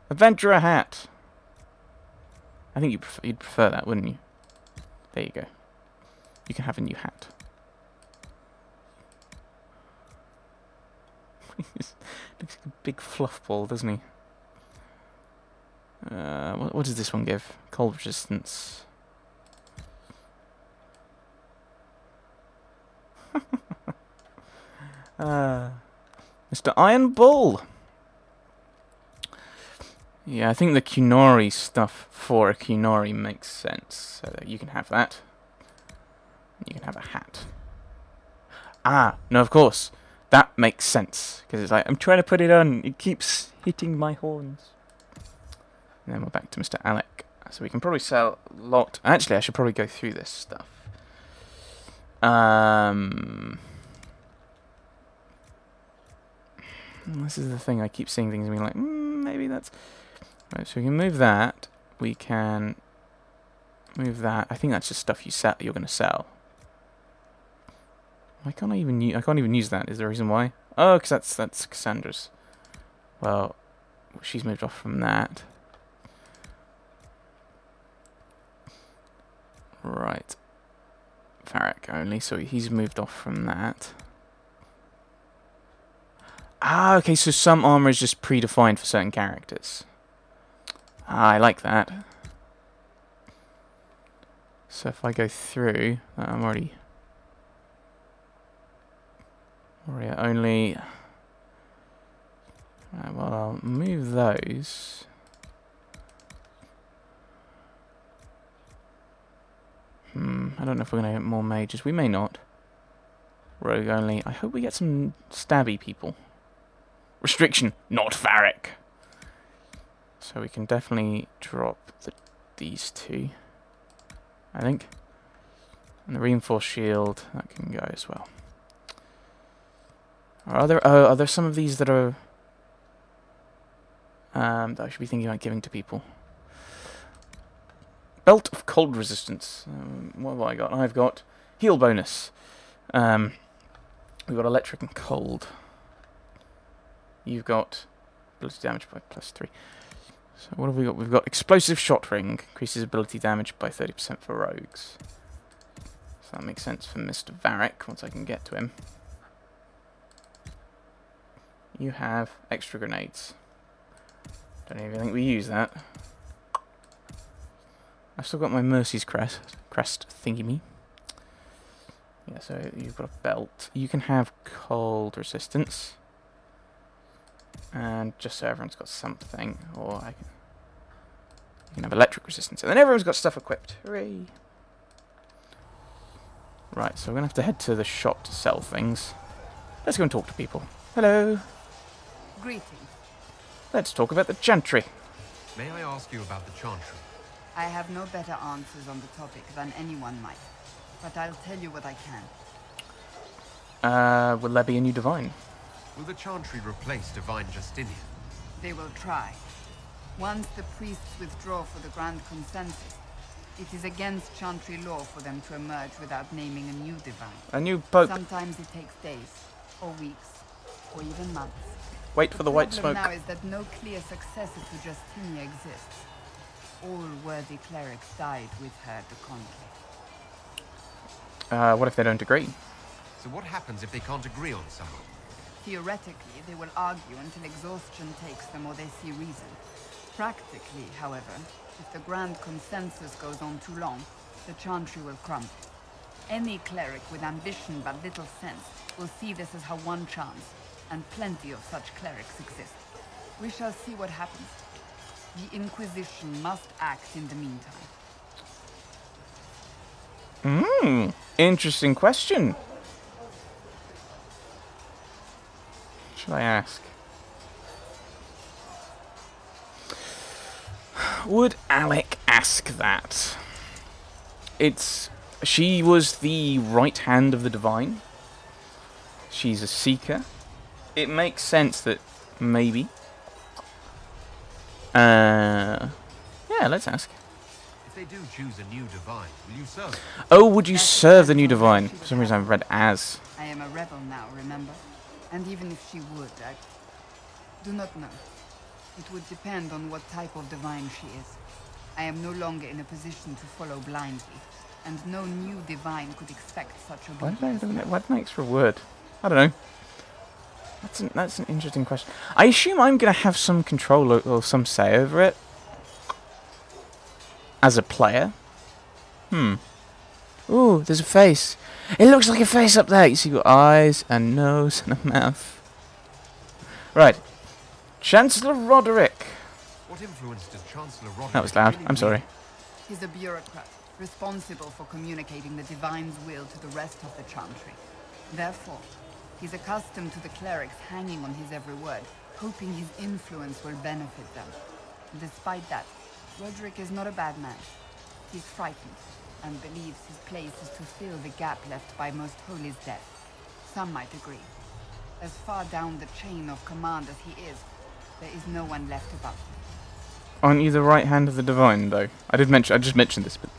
Adventurer hat. I think you'd prefer that, wouldn't you? There you go. You can have a new hat. Looks like a big fluff ball, doesn't he? What does this one give? Cold resistance. Mr. Iron Bull. Yeah, I think the Kunori stuff for a Kunori makes sense. So that you can have that. You can have a hat. Ah, no, of course. That makes sense. Because it's like, I'm trying to put it on. It keeps hitting my horns. And then we're back to Mr. Alec. So we can probably sell a lot. Actually, I should probably go through this stuff. This is the thing. I keep seeing things and being like, maybe that's... Right, so we can move that. We can move that. I think that's just stuff you're going to sell. Why can't I even I can't even use that. Is there a reason why? Oh, because that's Cassandra's. Well, she's moved off from that. Right. Farrak only, so he's moved off from that. Ah, okay, so some armor is just predefined for certain characters. Ah, I like that. So if I go through, I'm already only... Right, well, I'll move those. I don't know if we're going to get more mages. We may not. Rogue only. I hope we get some stabby people. Restriction, not Farrak. So we can definitely drop these two, I think. And the reinforced shield, that can go as well. Are there some of these that are that I should be thinking about giving to people? Belt of cold resistance. What have I got? I've got heal bonus. We've got electric and cold. You've got ability damage by +3. So what have we got? We've got explosive shot ring. Increases ability damage by 30% for rogues. So that makes sense for Mr. Varric once I can get to him. You have extra grenades. Don't even think we use that. I've still got my Mercy's crest thingy-me. Yeah, so you've got a belt. You can have cold resistance. And just so everyone's got something, or you can have electric resistance. And then everyone's got stuff equipped. Hooray! Right, so we're going to have to head to the shop to sell things. Let's go and talk to people. Hello. Greetings. Let's talk about the Chantry. May I ask you about the Chantry? I have no better answers on the topic than anyone might, but I'll tell you what I can. Will there be a new divine? Will the Chantry replace Divine Justinian? They will try. Once the priests withdraw for the Grand Consensus, it is against Chantry law for them to emerge without naming a new divine. A new pope. Sometimes it takes days, or weeks, or even months. Wait for the white smoke. The problem now is that no clear successor to Justinia exists. All worthy clerics died with her at the conclave. What if they don't agree? So what happens if they can't agree on someone? Theoretically, they will argue until exhaustion takes them or they see reason. Practically, however, if the Grand Consensus goes on too long, the Chantry will crumble. Any cleric with ambition but little sense will see this as her one chance, and plenty of such clerics exist. We shall see what happens. The Inquisition must act in the meantime. Interesting question. Should I ask? Would Alec ask that? She was the right hand of the divine. She's a seeker. It makes sense that maybe. Yeah, let's ask. If they do choose a new divine, will you serve them? Oh, would you serve the new divine? For some reason I've read as. I am a rebel now, remember? And even if she would, I do not know. It would depend on what type of divine she is. I am no longer in a position to follow blindly, and no new divine could expect such obedience. Why did an extra word? I don't know. That's an interesting question. I assume I'm going to have some control or some say over it as a player. Ooh, there's a face. It looks like a face up there. You see, got eyes, a nose, and a mouth. Right. Chancellor Roderick. What influence does Chancellor Roderick... That was loud. really I'm need? sorry. He's a bureaucrat, responsible for communicating the divine's will to the rest of the Chantry. Therefore, he's accustomed to the clerics hanging on his every word, hoping his influence will benefit them. Despite that, Roderick is not a bad man. He's frightened, and believes his place is to fill the gap left by Most Holy's death. Some might agree. As far down the chain of command as he is, there is no one left above him. Aren't you the right hand of the divine, though? I just mentioned this, but...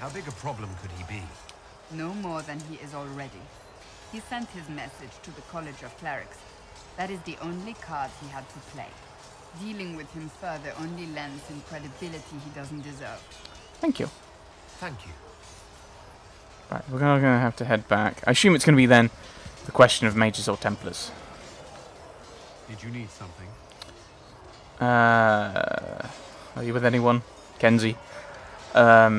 How big a problem could he be? No more than he is already. He sent his message to the College of Clerics. That is the only card he had to play. Dealing with him further only lends him credibility he doesn't deserve. Thank you. Thank you. Right, we're going to have to head back. I assume it's going to be then the question of mages or templars. Did you need something? Are you with anyone? Kenzie? Tell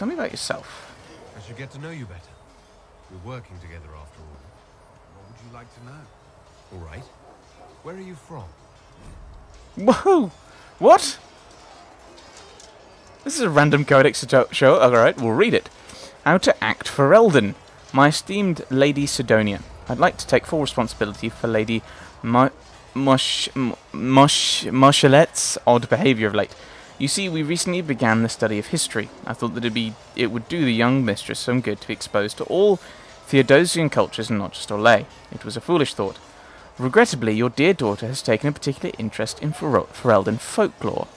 me about yourself. I should get to know you better. We're working together after all. What would you like to know? All right. Where are you from? Woohoo! What? This is a random codex show. Alright, we'll read it. How to act for Eldon. My esteemed Lady Sidonia, I'd like to take full responsibility for Lady Marchelette's odd behaviour of late. You see, we recently began the study of history. I thought that it would do the young mistress some good to be exposed to all Theodosian cultures and not just Orlais. It was a foolish thought. Regrettably, your dear daughter has taken a particular interest in Ferelden folklore.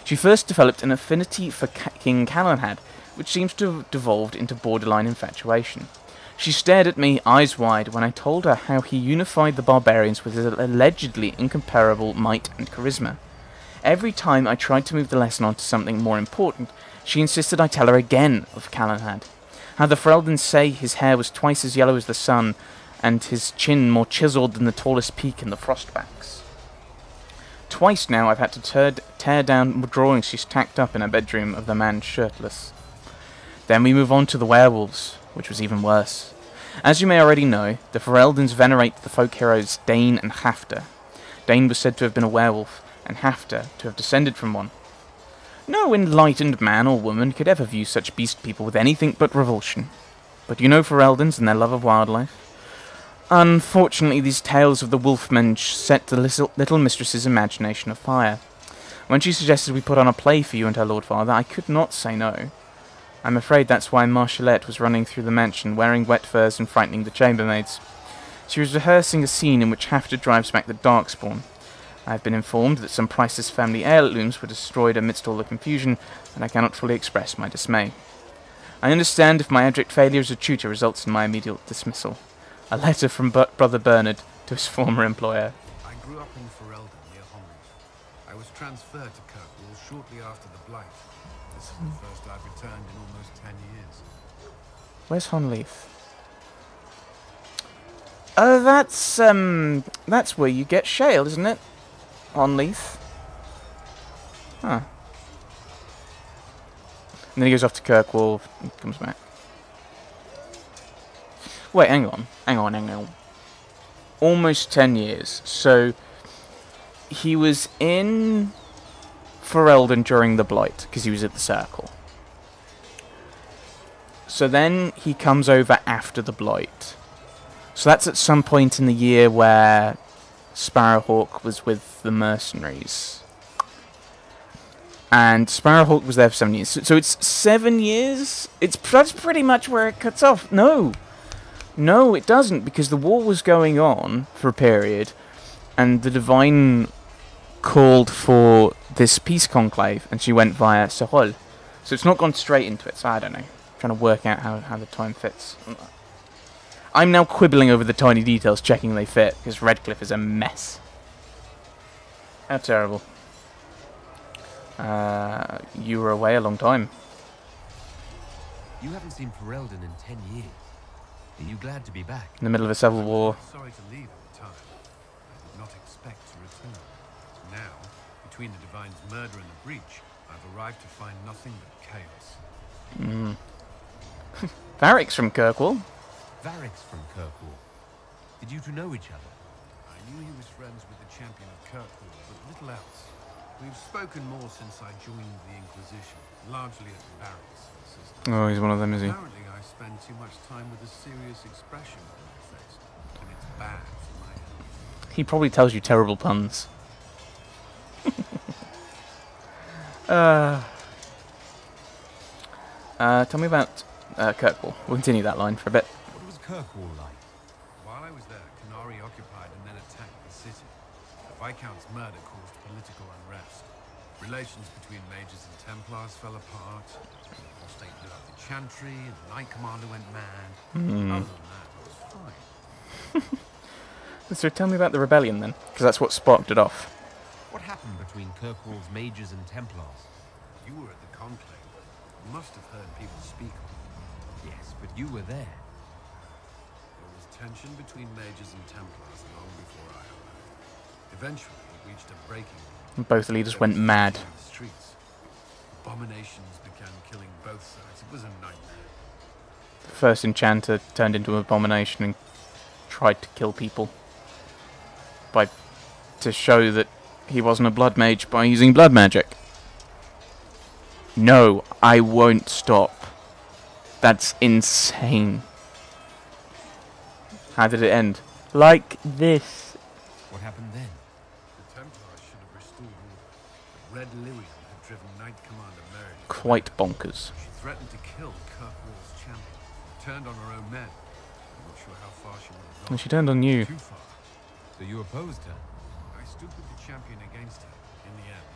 She first developed an affinity for King Calenhad, which seems to have devolved into borderline infatuation. She stared at me, eyes wide, when I told her how he unified the barbarians with his allegedly incomparable might and charisma. Every time I tried to move the lesson on to something more important, she insisted I tell her again of Calenhad. How the Fereldans say his hair was twice as yellow as the sun, and his chin more chiselled than the tallest peak in the Frostbacks. Twice now I've had to tear down drawings she's tacked up in her bedroom of the man shirtless. Then we move on to the werewolves, which was even worse. As you may already know, the Fereldans venerate the folk heroes Dane and Hafter. Dane was said to have been a werewolf, and Hafter to have descended from one. No enlightened man or woman could ever view such beast people with anything but revulsion. But you know Fereldans and their love of wildlife. Unfortunately, these tales of the wolfmen set the little mistress's imagination afire. When she suggested we put on a play for you and her lord father, I could not say no. I'm afraid that's why Marchelette was running through the mansion, wearing wet furs and frightening the chambermaids. She was rehearsing a scene in which Hafter drives back the Darkspawn. I have been informed that some priceless family heirlooms were destroyed amidst all the confusion, and I cannot fully express my dismay. I understand if my abject failure as a tutor results in my immediate dismissal. A letter from Brother Bernard to his former employer. I grew up in Ferelden near Honleaf. I was transferred to Kirkwall shortly after the Blight. This is the first I've returned in almost 10 years. Where's Honleaf? Oh, that's where you get Shale, isn't it? Honleaf. Huh. And then he goes off to Kirkwall and comes back. Wait, hang on. Almost 10 years. So, he was in Ferelden during the Blight, because he was at the Circle. So then he comes over after the Blight. So that's at some point in the year where Sparrowhawk was with the mercenaries. And Sparrowhawk was there for 7 years. So it's 7 years? That's pretty much where it cuts off. No, it doesn't, because the war was going on for a period, and the Divine called for this peace conclave, and she went via Serol. So it's not gone straight into it, so I don't know. I'm trying to work out how the time fits. I'm now quibbling over the tiny details, checking they fit, because Redcliffe is a mess. How terrible. You were away a long time. You haven't seen Ferelden in 10 years. Are you glad to be back? In the middle of a civil war. Sorry to leave at the time. I did not expect to return. Now, between the Divine's murder and the breach, I've arrived to find nothing but chaos. Varric's from Kirkwall. Varric's from Kirkwall. Did you two know each other? I knew he was friends with the champion of Kirkwall, but little else. We've spoken more since I joined the Inquisition, largely at Barracks. Oh, he's one of them, is he? Apparently, I spend too much time with a serious expression on my face, and it's bad for my health. He probably tells you terrible puns. Tell me about Kirkwall. We'll continue that line for a bit. What was Kirkwall like? While I was there, Canary occupied and then attacked the city. The Viscount's murder caused political unrest. Relations between mages and Templars fell apart. The state blew up the Chantry, and the Knight Commander went mad. Other than that, it was fine. So tell me about the rebellion then, because that's what sparked it off. What happened between Kirkwall's mages and Templars? You were at the conclave. You must have heard people speak of it. Yes, but you were there. There was tension between mages and Templars long before I arrived. Eventually, it reached a breaking point. Both leaders went mad. In the streets. Abominations began killing both sides. It was a nightmare. The first enchanter turned into an abomination and tried to kill people to show that he wasn't a blood mage by using blood magic. No, I won't stop. That's insane. How did it end? Like this. What happened then? The Templars should have restored order. Red Lyrium had driven Knight Commander Meredith. Quite bonkers. She threatened to kill Kirkwall's champion. Turned on her own men. I'm not sure how far she would have gone. And she turned on you. Too far. So you opposed her? I stood with the champion against her, in the end.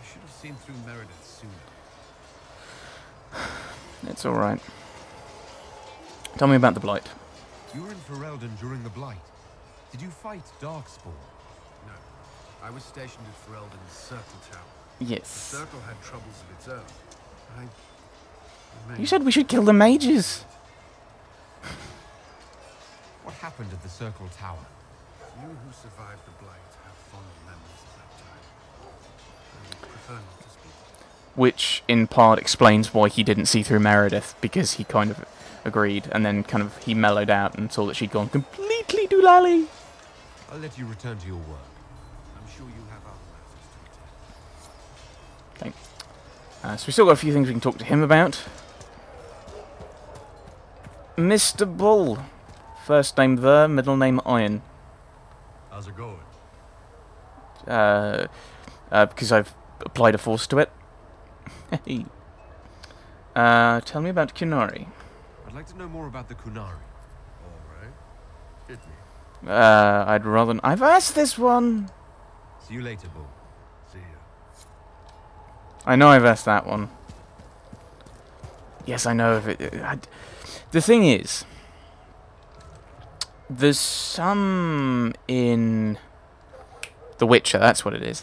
I should have seen through Meredith sooner. It's alright. Tell me about the Blight. You were in Ferelden during the Blight. Did you fight Darkspawn? No. I was stationed at Ferelden's Circle Tower. The Yes. Circle had troubles of its own. You said we should kill the mages. What happened at the Circle Tower? You who survived the Blight have fond memories of that time. I would prefer not to speak. Which, in part, explains why he didn't see through Meredith, because he kind of agreed, and then kind of he mellowed out and saw that she'd gone completely doolally. I'll let you return to your work. I'm sure you have other matters to attend. Thanks. So we still got a few things we can talk to him about. Mr. Bull. First name Ver, middle name Iron. How's it going? Because I've applied a force to it. Hey. Tell me about Kunari. I'd like to know more about the Kunari. Alright. Hit me. I'd rather... I've asked this one! See you later, Bull. See ya. I know I've asked that one. Yes, I know of it. The thing is... There's some in... The Witcher, that's what it is,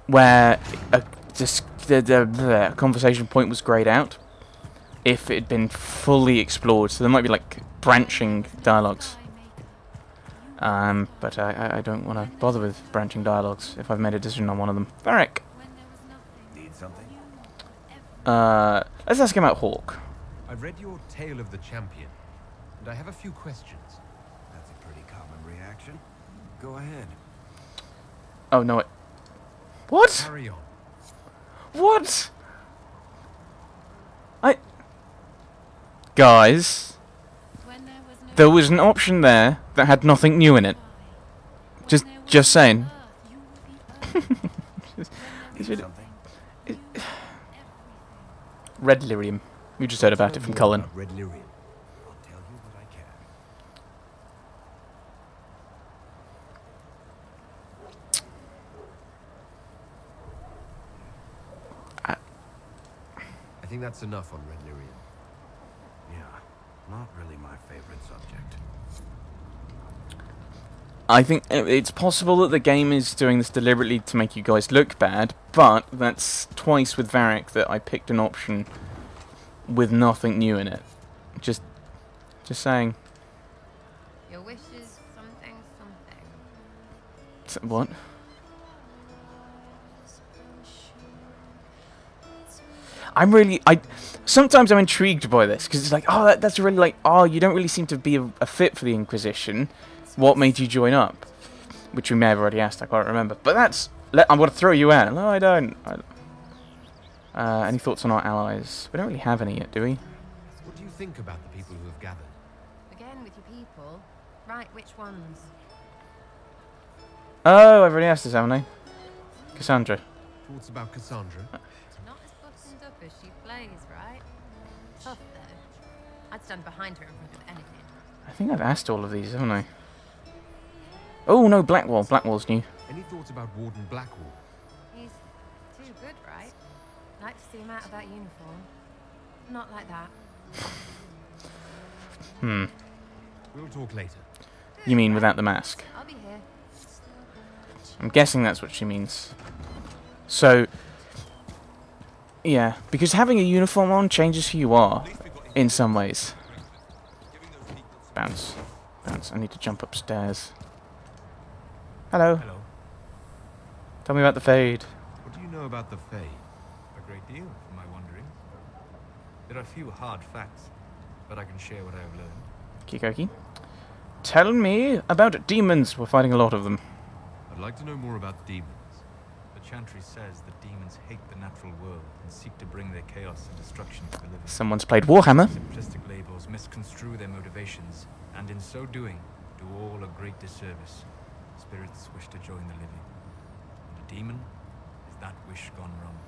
where the conversation point was greyed out if it had been fully explored. So there might be like branching dialogues. But I don't want to bother with branching dialogues if I've made a decision on one of them. Varric. Need something? Let's ask him about Hawk. I've read your Tale of the Champion, and I have a few questions. That's a pretty common reaction. Go ahead. Oh, no, it... What? Carry on. What? Guys, there was an option there that had nothing new in it. Just saying. Something? Red Lyrium. We just heard about it from Cullen. Red Lyrium. I'll tell you what I can. I think that's enough on Red Lyrium. Yeah, not really my favorite subject. I think it's possible that the game is doing this deliberately to make you guys look bad, but that's twice with Varric that I picked an option with nothing new in it. Just saying. Your wish is something. What? Sometimes I'm intrigued by this, because it's like, oh, that's really like, oh, you don't really seem to be a fit for the Inquisition. What made you join up? Which we may have already asked, I can't remember. But I'm going to throw you out. No, I don't. Any thoughts on our allies? We don't really have any yet, do we? What do you think about the people who have gathered? Again with your people. Right, which ones? Oh, I've already asked this, haven't I? Cassandra. Thoughts about Cassandra? Not as buttoned up as she plays, right? Tough though. I'd stand behind her in front of anything. I think I've asked all of these, haven't I? Oh, no, Blackwall. Blackwall's new. Any thoughts about Warden Blackwall? He's too good, right? Like to see him out of that uniform. Not like that. We'll talk later. You mean without the mask? I'll be here. I'm guessing that's what she means. So, yeah, because having a uniform on changes who you are, in some ways. Bounce. Bounce. I need to jump upstairs. Hello. Hello. Tell me about the Fade. What do you know about the Fae? A great deal, for my wondering. There are a few hard facts, but I can share what I have learned. Kikoki. Tell me about demons. We're fighting a lot of them. I'd like to know more about demons. The Chantry says that demons hate the natural world and seek to bring their chaos and destruction to the living. Someone's played Warhammer. Simplistic labels misconstrue their motivations, and in so doing, do all a great disservice. Spirits wish to join the living. And a demon is that wish gone wrong.